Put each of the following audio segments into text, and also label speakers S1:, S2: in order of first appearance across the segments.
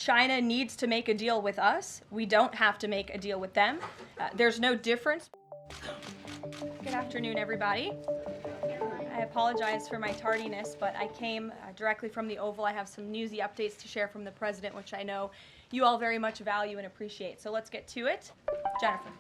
S1: China needs to make a deal with us. We don't have to make a deal with them. There's no difference. Good afternoon, everybody. I apologize for my tardiness, but I came directly from the Oval. I have some newsy updates to share from the President, which I know you all very much value and appreciate. So let's get to it. Jennifer.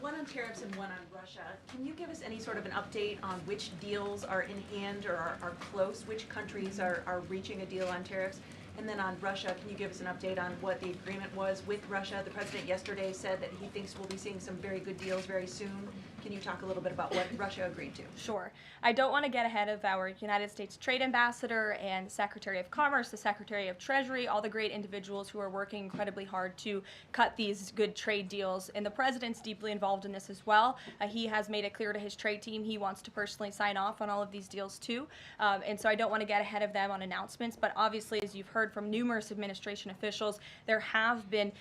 S2: One on tariffs and one on Russia. Can you give us any sort of an update on which deals are in hand or are close? Which countries are reaching a deal on tariffs? And then on Russia, can you give us an update on what the agreement was with Russia? The president yesterday said that he thinks we'll be seeing some very good deals very soon. Can you talk a little bit about what Russia agreed to?
S1: Sure. I don't want to get ahead of our United States Trade Ambassador and Secretary of Commerce, the Secretary of Treasury, all the great individuals who are working incredibly hard to cut these good trade deals. And the president's deeply involved in this as well. He has made it clear to his trade team he wants to personally sign off on all of these deals too. And so I don't want to get ahead of them on announcements. But obviously, as you've heard from numerous administration officials, there have been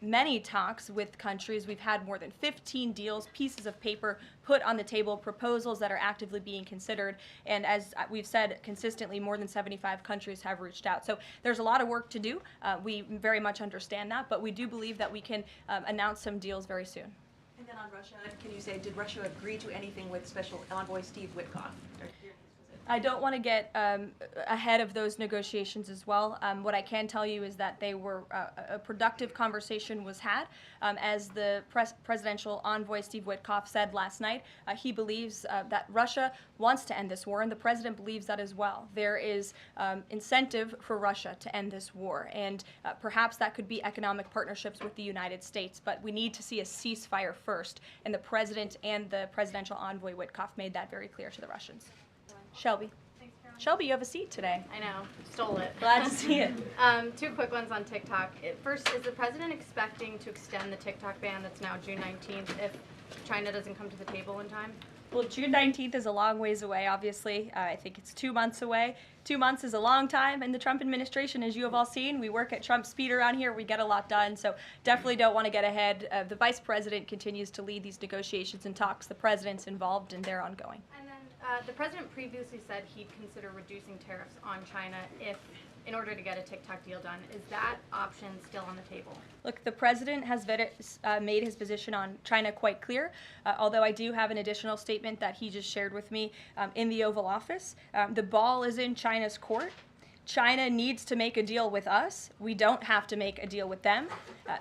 S1: many talks with countries. We've had more than 15 deals, pieces of paper put on the table, proposals that are actively being considered, and as we've said consistently, more than 75 countries have reached out. So there's a lot of work to do. We very much understand that, but we do believe that we can announce some deals very soon.
S2: And then on Russia, can you say, did Russia agree to anything with Special Envoy Steve Witkoff?
S1: I don't want to get ahead of those negotiations as well. What I can tell you is that they were a productive conversation was had. As the presidential envoy Steve Witkoff said last night, he believes that Russia wants to end this war, and the president believes that as well. There is incentive for Russia to end this war, and perhaps that could be economic partnerships with the United States, but we need to see a ceasefire first, and the president and the presidential envoy Witkoff made that very clear to the Russians. Shelby.
S3: Thanks, Caroline.
S1: Shelby, you have a seat today.
S3: I know, stole it.
S1: Glad to see it.
S3: Two quick ones on TikTok. First, is the president expecting to extend the TikTok ban that's now June 19th if China doesn't come to the table in time?
S1: Well, June 19th is a long ways away, obviously. I think it's 2 months away. 2 months is a long time in the Trump administration, as you have all seen. We work at Trump speed around here. We get a lot done, so definitely don't want to get ahead. The vice president continues to lead these negotiations and talks. The president's involved, and they're ongoing.
S3: And then the president previously said he'd consider reducing tariffs on China in order to get a TikTok deal done. Is that option still on the table?
S1: Look, the president has made his position on China quite clear, although I do have an additional statement that he just shared with me in the Oval Office. The ball is in China's court. China needs to make a deal with us. We don't have to make a deal with them.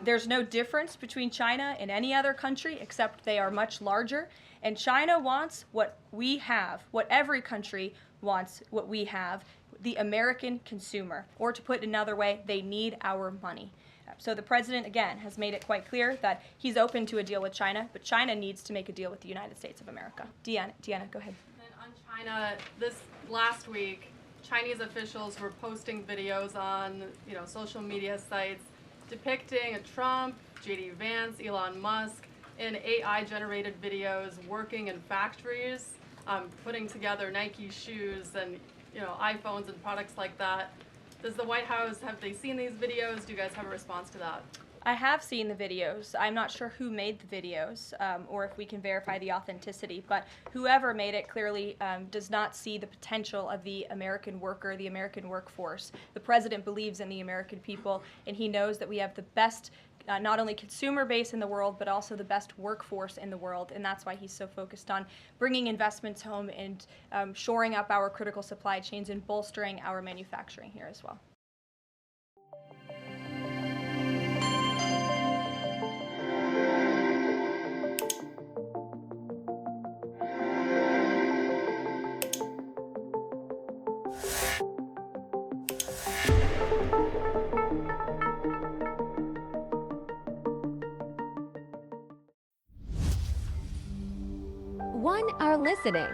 S1: There's no difference between China and any other country except they are much larger. And China wants what we have, what every country wants, what we have, the American consumer. Or to put it another way, they need our money. So the president, again, has made it quite clear that he's open to a deal with China, but China needs to make a deanna with the United States of America. Deanna, go ahead.
S4: And on China, this last week, Chinese officials were posting videos on, social media sites depicting a Trump, J.D. Vance, Elon Musk, in AI-generated videos working in factories, putting together Nike shoes and iPhones and products like that. Does the White House, have they seen these videos? Do you guys have a response to that?
S1: I have seen the videos. I'm not sure who made the videos or if we can verify the authenticity, but whoever made it clearly does not see the potential of the American worker, the American workforce. The president believes in the American people, and he knows that we have the best not only consumer base in the world, but also the best workforce in the world, and that's why he's so focused on bringing investments home and shoring up our critical supply chains and bolstering our manufacturing here as well.
S5: One are listening,